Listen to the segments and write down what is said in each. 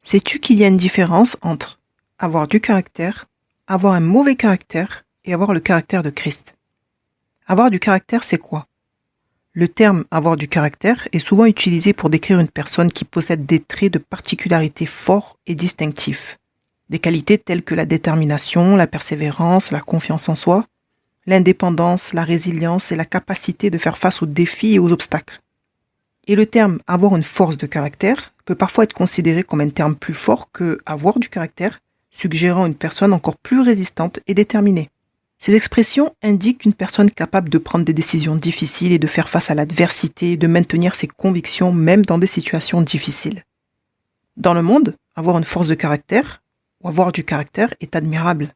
Sais-tu qu'il y a une différence entre avoir du caractère, avoir un mauvais caractère et avoir le caractère de Christ? Avoir du caractère, c'est quoi? Le terme avoir du caractère est souvent utilisé pour décrire une personne qui possède des traits de particularité forts et distinctifs. Des qualités telles que la détermination, la persévérance, la confiance en soi, l'indépendance, la résilience et la capacité de faire face aux défis et aux obstacles. Et le terme avoir une force de caractère peut parfois être considéré comme un terme plus fort que avoir du caractère, suggérant une personne encore plus résistante et déterminée. Ces expressions indiquent une personne capable de prendre des décisions difficiles et de faire face à l'adversité, de maintenir ses convictions même dans des situations difficiles. Dans le monde, avoir une force de caractère ou avoir du caractère est admirable.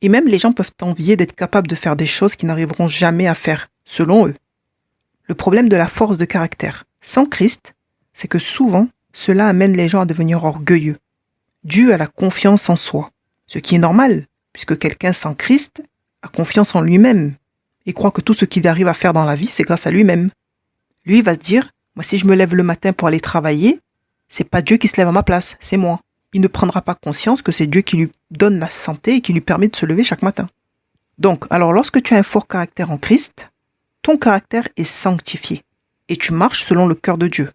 Et même les gens peuvent envier d'être capables de faire des choses qu'ils n'arriveront jamais à faire, selon eux. Le problème de la force de caractère sans Christ, c'est que souvent, cela amène les gens à devenir orgueilleux, dû à la confiance en soi, ce qui est normal, puisque quelqu'un sans Christ a confiance en lui-même et croit que tout ce qu'il arrive à faire dans la vie, c'est grâce à lui-même. Lui, il va se dire, moi si je me lève le matin pour aller travailler, c'est pas Dieu qui se lève à ma place, c'est moi. Il ne prendra pas conscience que c'est Dieu qui lui donne la santé et qui lui permet de se lever chaque matin. Donc, alors lorsque tu as un fort caractère en Christ, ton caractère est sanctifié et tu marches selon le cœur de Dieu.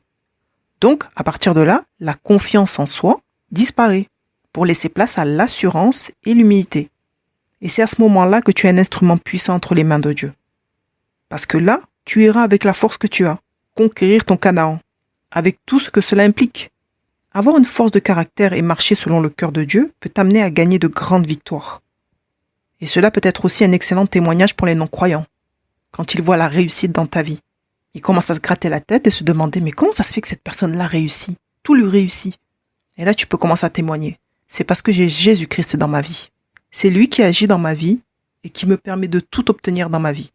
Donc, à partir de là, la confiance en soi disparaît pour laisser place à l'assurance et l'humilité. Et c'est à ce moment-là que tu es un instrument puissant entre les mains de Dieu. Parce que là, tu iras avec la force que tu as, conquérir ton Canaan, avec tout ce que cela implique. Avoir une force de caractère et marcher selon le cœur de Dieu peut t'amener à gagner de grandes victoires. Et cela peut être aussi un excellent témoignage pour les non-croyants, quand ils voient la réussite dans ta vie. Ils commencent à se gratter la tête et se demander « Mais comment ça se fait que cette personne-là réussit? Tout lui réussit. » Et là, tu peux commencer à témoigner. C'est parce que j'ai Jésus-Christ dans ma vie. C'est lui qui agit dans ma vie et qui me permet de tout obtenir dans ma vie.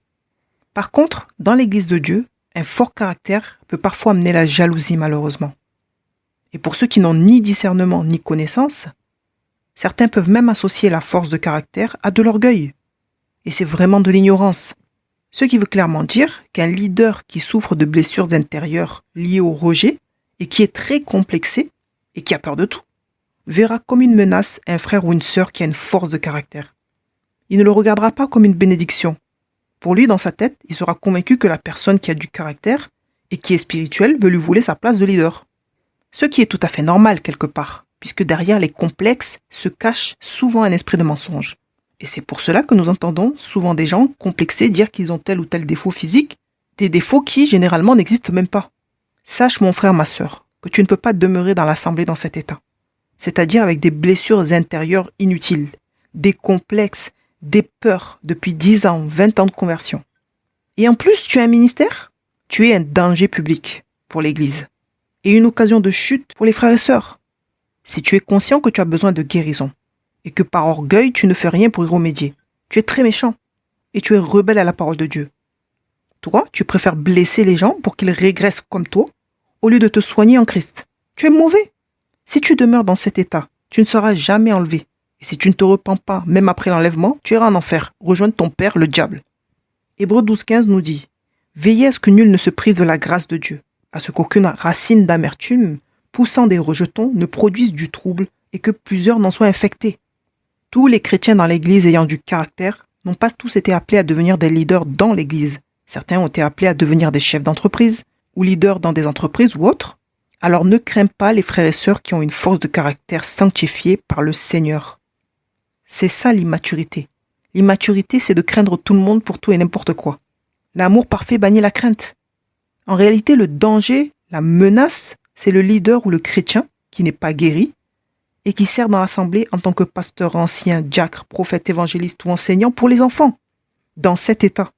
Par contre, dans l'Église de Dieu, un fort caractère peut parfois amener la jalousie malheureusement. Et pour ceux qui n'ont ni discernement ni connaissance, certains peuvent même associer la force de caractère à de l'orgueil. Et c'est vraiment de l'ignorance. Ce qui veut clairement dire qu'un leader qui souffre de blessures intérieures liées au rejet et qui est très complexé et qui a peur de tout, verra comme une menace un frère ou une sœur qui a une force de caractère. Il ne le regardera pas comme une bénédiction. Pour lui, dans sa tête, il sera convaincu que la personne qui a du caractère et qui est spirituelle veut lui voler sa place de leader. Ce qui est tout à fait normal quelque part, puisque derrière les complexes se cache souvent un esprit de mensonge. Et c'est pour cela que nous entendons souvent des gens complexés dire qu'ils ont tel ou tel défaut physique, des défauts qui, généralement, n'existent même pas. Sache, mon frère, ma sœur, que tu ne peux pas demeurer dans l'assemblée dans cet état. C'est-à-dire avec des blessures intérieures inutiles, des complexes, des peurs depuis 10 ans, 20 ans de conversion. Et en plus, tu as un ministère? Tu es un danger public pour l'Église et une occasion de chute pour les frères et sœurs. Si tu es conscient que tu as besoin de guérison, et que par orgueil, tu ne fais rien pour y remédier. Tu es très méchant et tu es rebelle à la parole de Dieu. Toi, tu préfères blesser les gens pour qu'ils régressent comme toi, au lieu de te soigner en Christ. Tu es mauvais. Si tu demeures dans cet état, tu ne seras jamais enlevé. Et si tu ne te repens pas, même après l'enlèvement, tu iras en enfer, rejoindre ton père, le diable. Hébreux 12,15 nous dit « Veillez à ce que nul ne se prive de la grâce de Dieu, à ce qu'aucune racine d'amertume, poussant des rejetons, ne produise du trouble et que plusieurs n'en soient infectés. » Tous les chrétiens dans l'Église ayant du caractère n'ont pas tous été appelés à devenir des leaders dans l'Église. Certains ont été appelés à devenir des chefs d'entreprise ou leaders dans des entreprises ou autres. Alors ne crains pas les frères et sœurs qui ont une force de caractère sanctifiée par le Seigneur. C'est ça l'immaturité. L'immaturité, c'est de craindre tout le monde pour tout et n'importe quoi. L'amour parfait bannit la crainte. En réalité, le danger, la menace, c'est le leader ou le chrétien qui n'est pas guéri et qui sert dans l'assemblée en tant que pasteur ancien, diacre, prophète, évangéliste ou enseignant pour les enfants, dans cet état.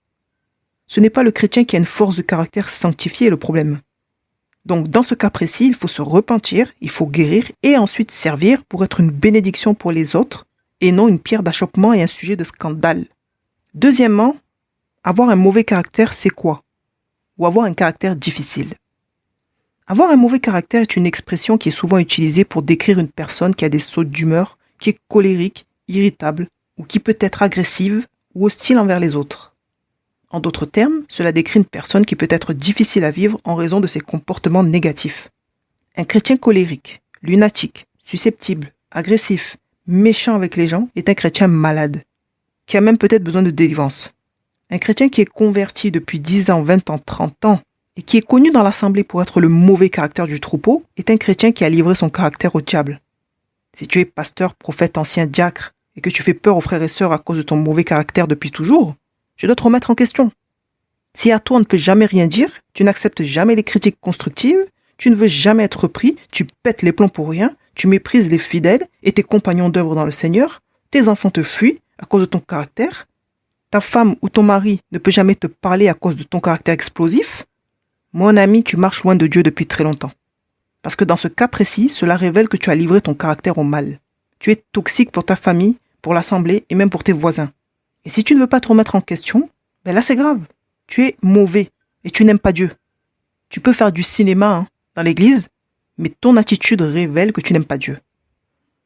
Ce n'est pas le chrétien qui a une force de caractère sanctifiée le problème. Donc dans ce cas précis, il faut se repentir, il faut guérir et ensuite servir pour être une bénédiction pour les autres et non une pierre d'achoppement et un sujet de scandale. Deuxièmement, avoir un mauvais caractère, c'est quoi? Ou avoir un caractère difficile. Avoir un mauvais caractère est une expression qui est souvent utilisée pour décrire une personne qui a des sautes d'humeur, qui est colérique, irritable, ou qui peut être agressive ou hostile envers les autres. En d'autres termes, cela décrit une personne qui peut être difficile à vivre en raison de ses comportements négatifs. Un chrétien colérique, lunatique, susceptible, agressif, méchant avec les gens est un chrétien malade, qui a même peut-être besoin de délivrance. Un chrétien qui est converti depuis 10 ans, 20 ans, 30 ans, et qui est connu dans l'assemblée pour être le mauvais caractère du troupeau, est un chrétien qui a livré son caractère au diable. Si tu es pasteur, prophète, ancien diacre, et que tu fais peur aux frères et sœurs à cause de ton mauvais caractère depuis toujours, tu dois te remettre en question. Si à toi on ne peut jamais rien dire, tu n'acceptes jamais les critiques constructives, tu ne veux jamais être pris, tu pètes les plombs pour rien, tu méprises les fidèles et tes compagnons d'œuvre dans le Seigneur, tes enfants te fuient à cause de ton caractère, ta femme ou ton mari ne peut jamais te parler à cause de ton caractère explosif, mon ami, tu marches loin de Dieu depuis très longtemps. Parce que dans ce cas précis, cela révèle que tu as livré ton caractère au mal. Tu es toxique pour ta famille, pour l'assemblée et même pour tes voisins. Et si tu ne veux pas te remettre en question, ben là c'est grave. Tu es mauvais et tu n'aimes pas Dieu. Tu peux faire du cinéma dans l'église, mais ton attitude révèle que tu n'aimes pas Dieu.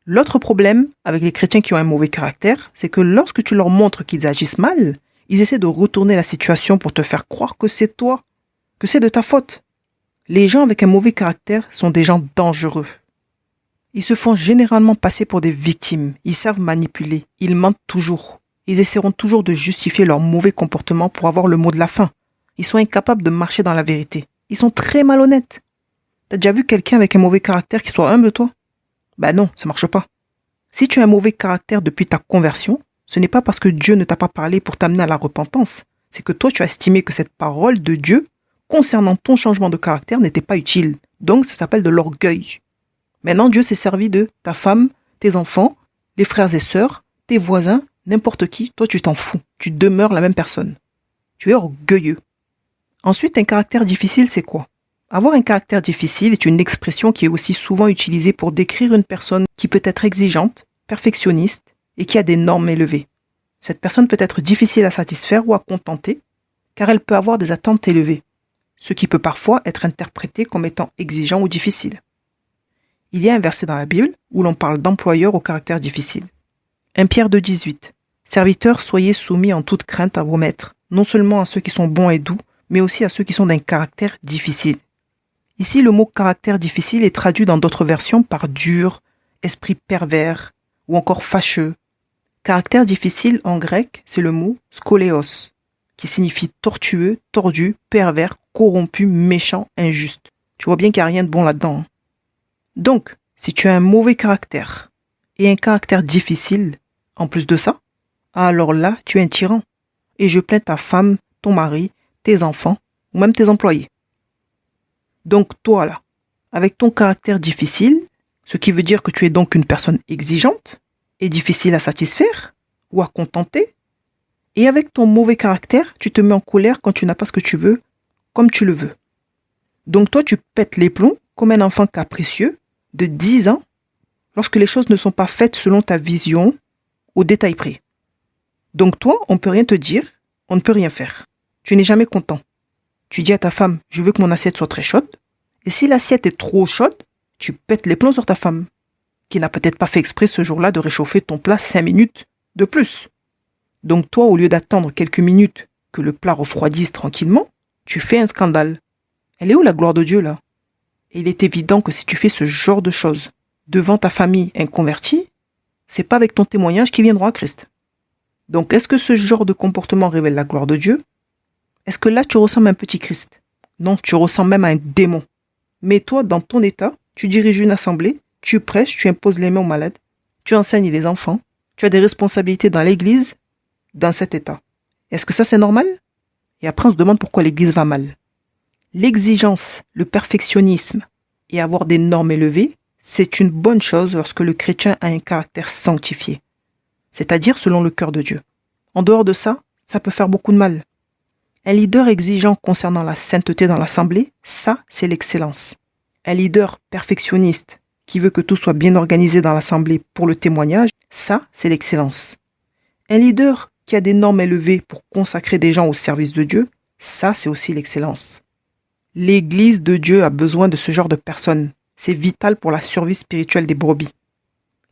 L'autre problème avec les chrétiens qui ont un mauvais caractère, c'est que lorsque tu leur montres qu'ils agissent mal, ils essaient de retourner la situation pour te faire croire que c'est toi, que c'est de ta faute. Les gens avec un mauvais caractère sont des gens dangereux. Ils se font généralement passer pour des victimes, ils savent manipuler, ils mentent toujours. Ils essaieront toujours de justifier leur mauvais comportement pour avoir le mot de la fin. Ils sont incapables de marcher dans la vérité. Ils sont très malhonnêtes. T'as déjà vu quelqu'un avec un mauvais caractère qui soit humble, toi? Ben non, ça marche pas. Si tu as un mauvais caractère depuis ta conversion, ce n'est pas parce que Dieu ne t'a pas parlé pour t'amener à la repentance. C'est que toi, tu as estimé que cette parole de Dieu concernant ton changement de caractère n'était pas utile. Donc, ça s'appelle de l'orgueil. Maintenant, Dieu s'est servi de ta femme, tes enfants, les frères et sœurs, tes voisins, n'importe qui. Toi, tu t'en fous. Tu demeures la même personne. Tu es orgueilleux. Ensuite, un caractère difficile, c'est quoi? Avoir un caractère difficile est une expression qui est aussi souvent utilisée pour décrire une personne qui peut être exigeante, perfectionniste et qui a des normes élevées. Cette personne peut être difficile à satisfaire ou à contenter, car elle peut avoir des attentes élevées, ce qui peut parfois être interprété comme étant exigeant ou difficile. Il y a un verset dans la Bible où l'on parle d'employeur au caractère difficile. 1 Pierre 2,18. Serviteurs, soyez soumis en toute crainte à vos maîtres, non seulement à ceux qui sont bons et doux, mais aussi à ceux qui sont d'un caractère difficile. Ici, le mot caractère difficile est traduit dans d'autres versions par dur, esprit pervers ou encore fâcheux. Caractère difficile en grec, c'est le mot skoléos, qui signifie tortueux, tordu, pervers, corrompu, méchant, injuste. Tu vois bien qu'il n'y a rien de bon là-dedans. Donc, si tu as un mauvais caractère et un caractère difficile, en plus de ça, alors là, tu es un tyran. Et je plains ta femme, ton mari, tes enfants ou même tes employés. Donc toi là, avec ton caractère difficile, ce qui veut dire que tu es donc une personne exigeante et difficile à satisfaire ou à contenter, et avec ton mauvais caractère, tu te mets en colère quand tu n'as pas ce que tu veux, comme tu le veux. Donc toi, tu pètes les plombs comme un enfant capricieux de 10 ans lorsque les choses ne sont pas faites selon ta vision au détail près. Donc toi, on ne peut rien te dire, on ne peut rien faire. Tu n'es jamais content. Tu dis à ta femme, je veux que mon assiette soit très chaude. Et si l'assiette est trop chaude, tu pètes les plombs sur ta femme, qui n'a peut-être pas fait exprès ce jour-là de réchauffer ton plat 5 minutes de plus. Donc toi, au lieu d'attendre quelques minutes que le plat refroidisse tranquillement, tu fais un scandale. Elle est où la gloire de Dieu là? Et il est évident que si tu fais ce genre de choses devant ta famille inconvertie, c'est pas avec ton témoignage qu'ils viendront à Christ. Donc est-ce que ce genre de comportement révèle la gloire de Dieu? Est-ce que là, tu ressembles à un petit Christ? Non, tu ressembles même à un démon. Mais toi, dans ton état, tu diriges une assemblée, tu prêches, tu imposes les mains aux malades, tu enseignes les enfants, tu as des responsabilités dans l'église, dans cet état. Est-ce que ça, c'est normal? Et après, on se demande pourquoi l'église va mal. L'exigence, le perfectionnisme et avoir des normes élevées, c'est une bonne chose lorsque le chrétien a un caractère sanctifié, c'est-à-dire selon le cœur de Dieu. En dehors de ça, ça peut faire beaucoup de mal. Un leader exigeant concernant la sainteté dans l'assemblée, ça, c'est l'excellence. Un leader perfectionniste qui veut que tout soit bien organisé dans l'assemblée pour le témoignage, ça, c'est l'excellence. Un leader qui a des normes élevées pour consacrer des gens au service de Dieu, ça, c'est aussi l'excellence. L'Église de Dieu a besoin de ce genre de personnes. C'est vital pour la survie spirituelle des brebis.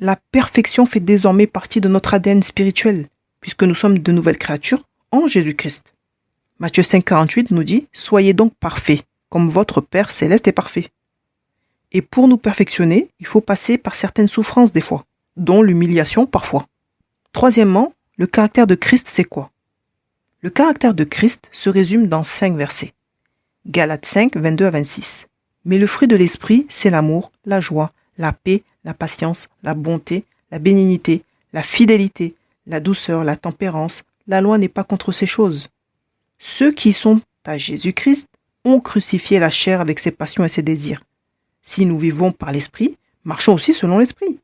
La perfection fait désormais partie de notre ADN spirituel, puisque nous sommes de nouvelles créatures en Jésus-Christ. Matthieu 5,48 nous dit « Soyez donc parfaits, comme votre Père céleste est parfait. » Et pour nous perfectionner, il faut passer par certaines souffrances des fois, dont l'humiliation parfois. Troisièmement, le caractère de Christ, c'est quoi? Le caractère de Christ se résume dans 5 versets. Galates 5, 22 à 26. Mais le fruit de l'esprit, c'est l'amour, la joie, la paix, la patience, la bonté, la bénignité, la fidélité, la douceur, la tempérance. La loi n'est pas contre ces choses. Ceux qui sont à Jésus-Christ ont crucifié la chair avec ses passions et ses désirs. Si nous vivons par l'esprit, marchons aussi selon l'esprit.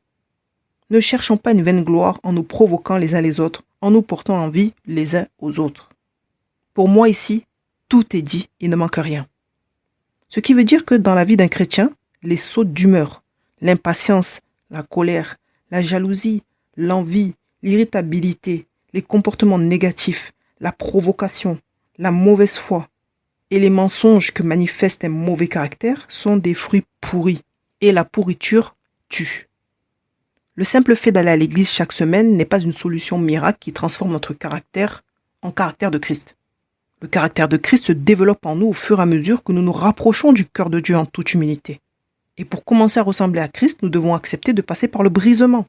Ne cherchons pas une vaine gloire en nous provoquant les uns les autres, en nous portant envie les uns aux autres. Pour moi ici, tout est dit, il ne manque rien. Ce qui veut dire que dans la vie d'un chrétien, les sautes d'humeur, l'impatience, la colère, la jalousie, l'envie, l'irritabilité, les comportements négatifs, la provocation, la mauvaise foi et les mensonges que manifeste un mauvais caractère sont des fruits pourris. Et la pourriture tue. Le simple fait d'aller à l'église chaque semaine n'est pas une solution miracle qui transforme notre caractère en caractère de Christ. Le caractère de Christ se développe en nous au fur et à mesure que nous nous rapprochons du cœur de Dieu en toute humilité. Et pour commencer à ressembler à Christ, nous devons accepter de passer par le brisement.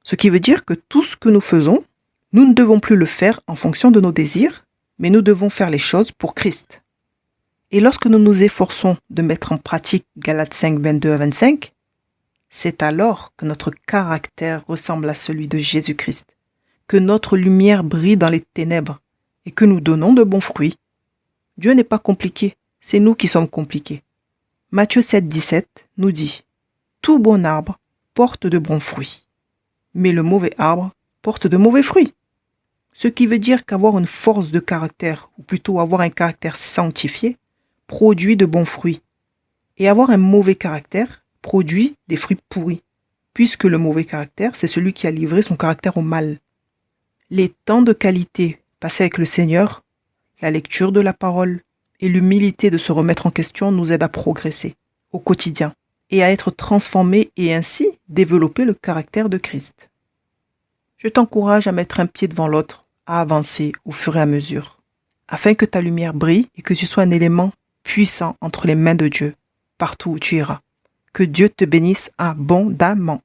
Ce qui veut dire que tout ce que nous faisons, nous ne devons plus le faire en fonction de nos désirs, mais nous devons faire les choses pour Christ. Et lorsque nous nous efforçons de mettre en pratique Galates 5, 22 à 25, c'est alors que notre caractère ressemble à celui de Jésus-Christ, que notre lumière brille dans les ténèbres et que nous donnons de bons fruits. Dieu n'est pas compliqué, c'est nous qui sommes compliqués. Matthieu 7, 17 nous dit « Tout bon arbre porte de bons fruits, mais le mauvais arbre porte de mauvais fruits. » Ce qui veut dire qu'avoir une force de caractère, ou plutôt avoir un caractère sanctifié, produit de bons fruits. Et avoir un mauvais caractère produit des fruits pourris, puisque le mauvais caractère, c'est celui qui a livré son caractère au mal. Les temps de qualité passés avec le Seigneur, la lecture de la parole et l'humilité de se remettre en question nous aident à progresser au quotidien et à être transformés et ainsi développer le caractère de Christ. Je t'encourage à mettre un pied devant l'autre, à avancer au fur et à mesure, afin que ta lumière brille et que tu sois un élément puissant entre les mains de Dieu, partout où tu iras. Que Dieu te bénisse abondamment.